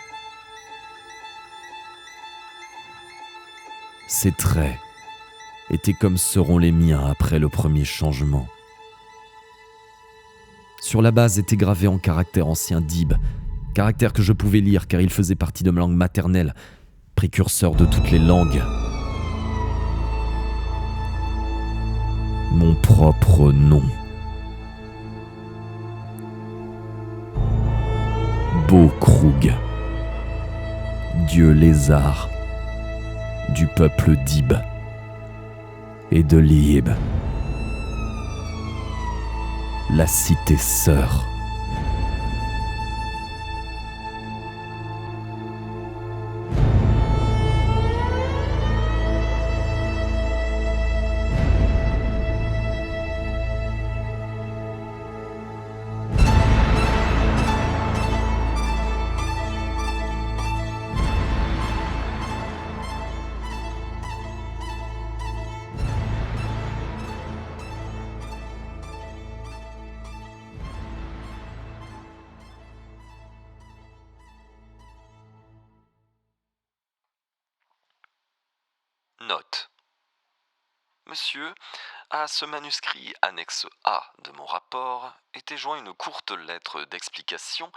Ses traits étaient comme seront les miens après le premier changement. Sur la base était gravé en caractère ancien d'Ib, caractère que je pouvais lire car il faisait partie de ma langue maternelle, précurseur de toutes les langues. Mon propre nom. Beau Krug. dieu lézard, du peuple d'Ib et de Lib, la cité sœur. Note. Monsieur, à ce manuscrit annexe A de mon rapport était joint une courte lettre d'explication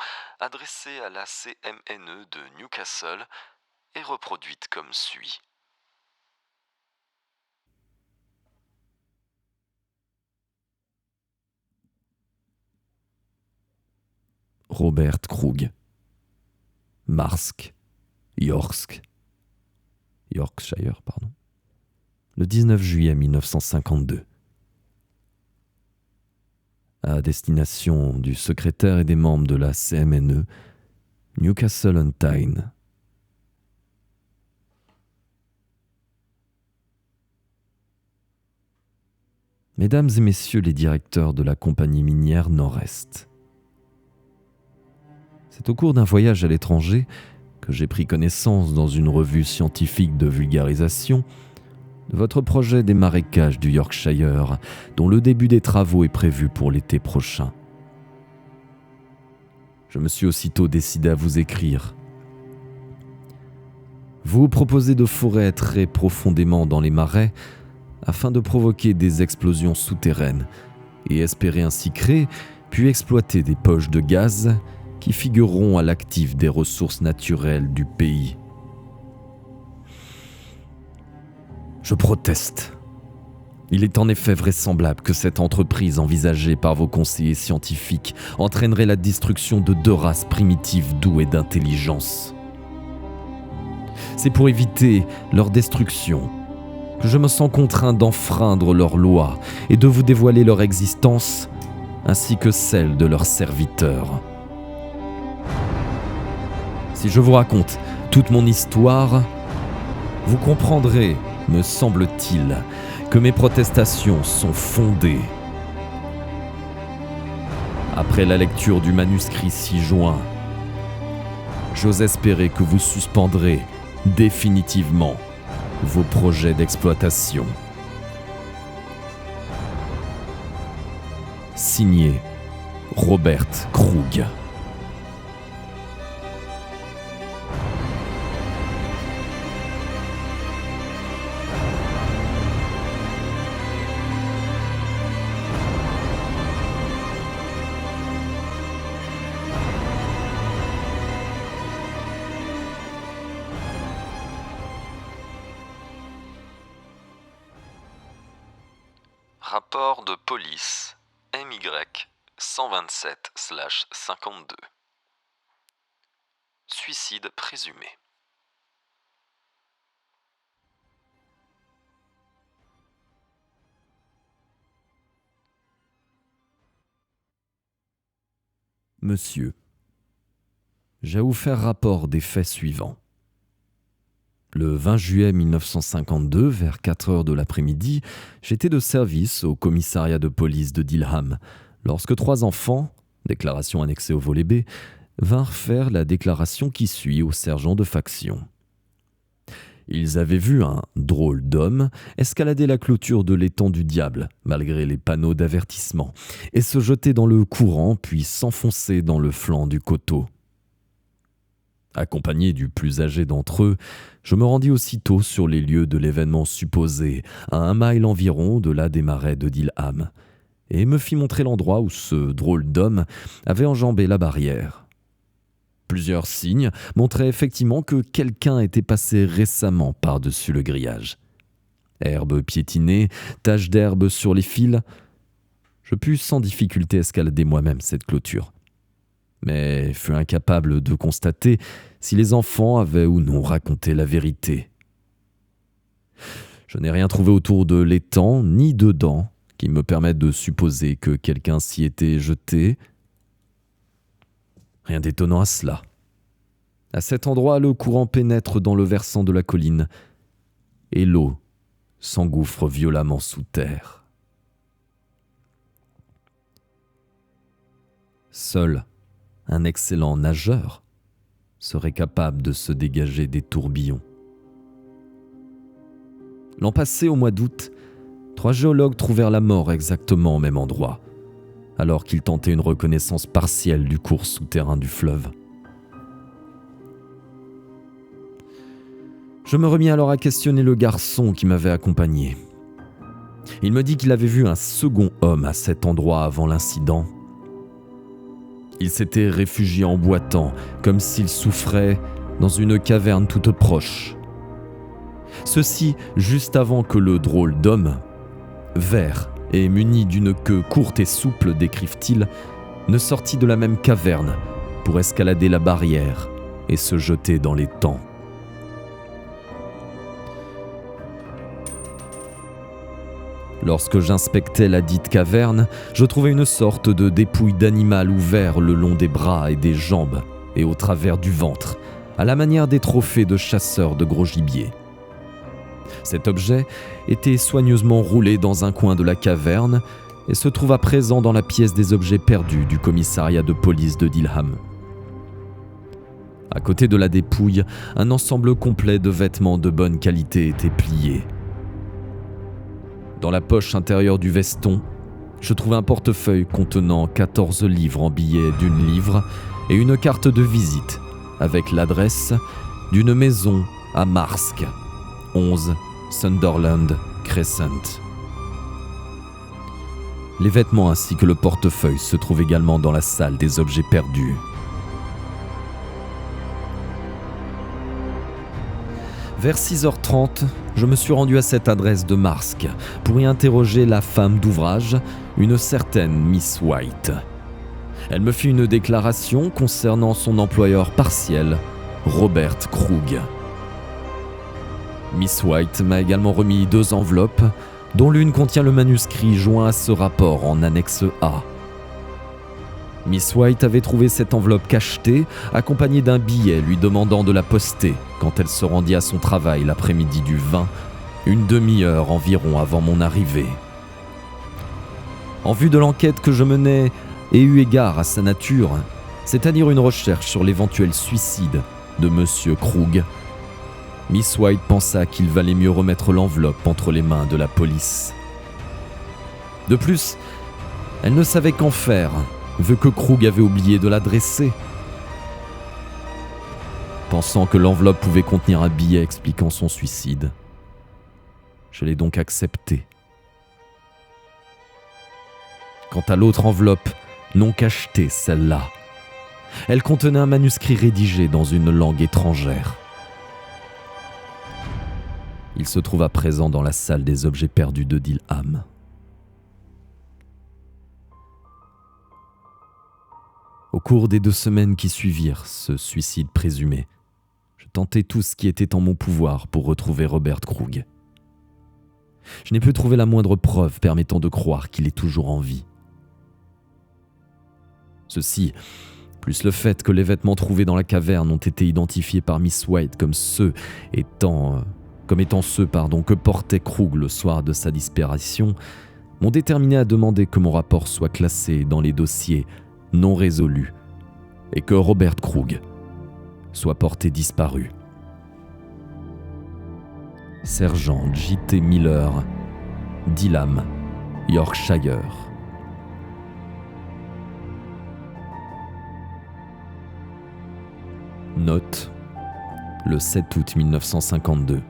adressée à la CMNE de Newcastle et reproduite comme suit. Robert Krug, Marsk, Yorkshire, le 19 juillet 1952. À destination du secrétaire et des membres de la CMNE, Newcastle-on-Tyne. Mesdames et messieurs les directeurs de la compagnie minière Nord-Est, c'est au cours d'un voyage à l'étranger que j'ai pris connaissance dans une revue scientifique de vulgarisation de votre projet des marécages du Yorkshire, dont le début des travaux est prévu pour l'été prochain. Je me suis aussitôt décidé à vous écrire. Vous proposez de forer très profondément dans les marais afin de provoquer des explosions souterraines et espérer ainsi créer puis exploiter des poches de gaz qui figureront à l'actif des ressources naturelles du pays. Je proteste. Il est en effet vraisemblable que cette entreprise envisagée par vos conseillers scientifiques entraînerait la destruction de 2 races primitives douées d'intelligence. C'est pour éviter leur destruction que je me sens contraint d'enfreindre leurs lois et de vous dévoiler leur existence ainsi que celle de leurs serviteurs. Si je vous raconte toute mon histoire, vous comprendrez, me semble-t-il, que mes protestations sont fondées. Après la lecture du manuscrit ci-joint, j'ose espérer que vous suspendrez définitivement vos projets d'exploitation. Signé Robert Krug. Rapport de police MY 127/52. Suicide présumé. Monsieur, j'ai à vous faire rapport des faits suivants. Le 20 juillet 1952, vers 4 heures de l'après-midi, j'étais de service au commissariat de police de Dilham, lorsque 3 enfants, déclaration annexée au volet B, vinrent faire la déclaration qui suit au sergent de faction. Ils avaient vu un drôle d'homme escalader la clôture de l'étang du diable, malgré les panneaux d'avertissement, et se jeter dans le courant puis s'enfoncer dans le flanc du coteau. Accompagné du plus âgé d'entre eux, je me rendis aussitôt sur les lieux de l'événement supposé, à 1 mile environ de là des marais de Dilham, et me fis montrer l'endroit où ce drôle d'homme avait enjambé la barrière. Plusieurs signes montraient effectivement que quelqu'un était passé récemment par-dessus le grillage. Herbes piétinées, taches d'herbe sur les fils. Je pus sans difficulté escalader moi-même cette clôture. mais fut incapable de constater si les enfants avaient ou non raconté la vérité. Je n'ai rien trouvé autour de l'étang ni dedans qui me permette de supposer que quelqu'un s'y était jeté. Rien d'étonnant à cela. À cet endroit, le courant pénètre dans le versant de la colline et l'eau s'engouffre violemment sous terre. Seul un excellent nageur serait capable de se dégager des tourbillons. L'an passé, au mois d'août, 3 géologues trouvèrent la mort exactement au même endroit, alors qu'ils tentaient une reconnaissance partielle du cours souterrain du fleuve. Je me remis alors à questionner le garçon qui m'avait accompagné. Il me dit qu'il avait vu un second homme à cet endroit avant l'incident. Il s'était réfugié en boitant, comme s'il souffrait dans une caverne toute proche. Ceci juste avant que le drôle d'homme, vert et muni d'une queue courte et souple, décrive-t-il, ne sortit de la même caverne pour escalader la barrière et se jeter dans l'étang. Lorsque j'inspectais la dite caverne, je trouvais une sorte de dépouille d'animal ouvert le long des bras et des jambes et au travers du ventre, à la manière des trophées de chasseurs de gros gibier. Cet objet était soigneusement roulé dans un coin de la caverne et se trouve à présent dans la pièce des objets perdus du commissariat de police de Dilham. À côté de la dépouille, un ensemble complet de vêtements de bonne qualité était plié. Dans la poche intérieure du veston, je trouvais un portefeuille contenant 14 livres en billets d'1 livre et une carte de visite avec l'adresse d'une maison à Marske, 11 Sunderland Crescent. Les vêtements ainsi que le portefeuille se trouvent également dans la salle des objets perdus. Vers 6h30, je me suis rendu à cette adresse de Marske pour y interroger la femme d'ouvrage, une certaine Miss White. Elle me fit une déclaration concernant son employeur partiel, Robert Krug. Miss White m'a également remis 2 enveloppes, dont l'une contient le manuscrit joint à ce rapport en annexe A. Miss White avait trouvé cette enveloppe cachetée, accompagnée d'un billet lui demandant de la poster quand elle se rendit à son travail l'après-midi du 20, une demi-heure environ avant mon arrivée. En vue de l'enquête que je menais et eu égard à sa nature, c'est-à-dire une recherche sur l'éventuel suicide de Monsieur Krug, Miss White pensa qu'il valait mieux remettre l'enveloppe entre les mains de la police. De plus, elle ne savait qu'en faire, vu que Krug avait oublié de l'adresser. Pensant que l'enveloppe pouvait contenir un billet expliquant son suicide, je l'ai donc accepté. Quant à l'autre enveloppe, non cachetée, celle-là, elle contenait un manuscrit rédigé dans une langue étrangère. Il se trouve à présent dans la salle des objets perdus de Dilham. Au cours des 2 semaines qui suivirent ce suicide présumé, je tentai tout ce qui était en mon pouvoir pour retrouver Robert Krug. Je n'ai pu trouver la moindre preuve permettant de croire qu'il est toujours en vie. Ceci, plus le fait que les vêtements trouvés dans la caverne ont été identifiés par Miss White comme étant ceux que portait Krug le soir de sa disparition, m'ont déterminé à demander que mon rapport soit classé dans les dossiers non résolus et que Robert Krug soit porté disparu. Sergent J.T. Miller, Dilham, Yorkshire. Note, le 7 août 1952.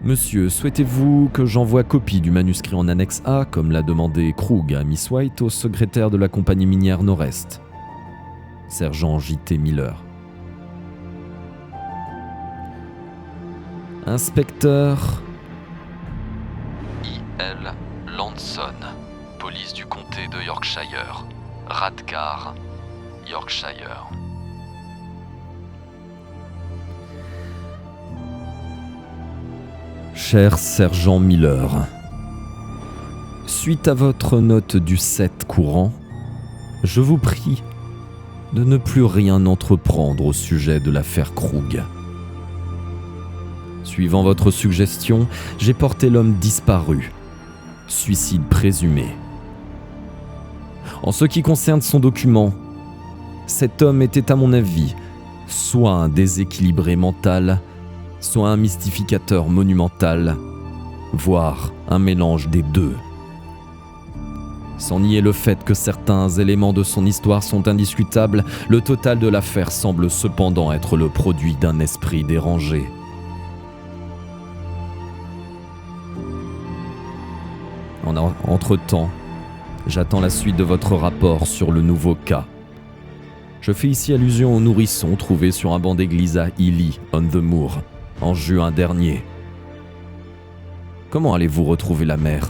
Monsieur, souhaitez-vous que j'envoie copie du manuscrit en annexe A, comme l'a demandé Krug à Miss White, au secrétaire de la compagnie minière Nord-Est? Sergent J.T. Miller. Inspecteur I.L. Lanson, police du comté de Yorkshire, Radcar, Yorkshire. Cher sergent Miller, suite à votre note du 7 courant, je vous prie de ne plus rien entreprendre au sujet de l'affaire Krug. Suivant votre suggestion, j'ai porté l'homme disparu, suicide présumé. En ce qui concerne son document, cet homme était à mon avis soit un déséquilibré mental, soit un mystificateur monumental, voire un mélange des deux. Sans nier le fait que certains éléments de son histoire sont indiscutables, le total de l'affaire semble cependant être le produit d'un esprit dérangé. Entre-temps, j'attends la suite de votre rapport sur le nouveau cas. Je fais ici allusion au nourrisson trouvé sur un banc d'église à Ely-on-the-Moor, en juin dernier. Comment allez-vous retrouver la mère ?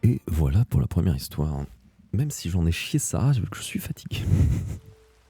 Et voilà pour la première histoire. Même si j'en ai chié ça, je suis fatigué.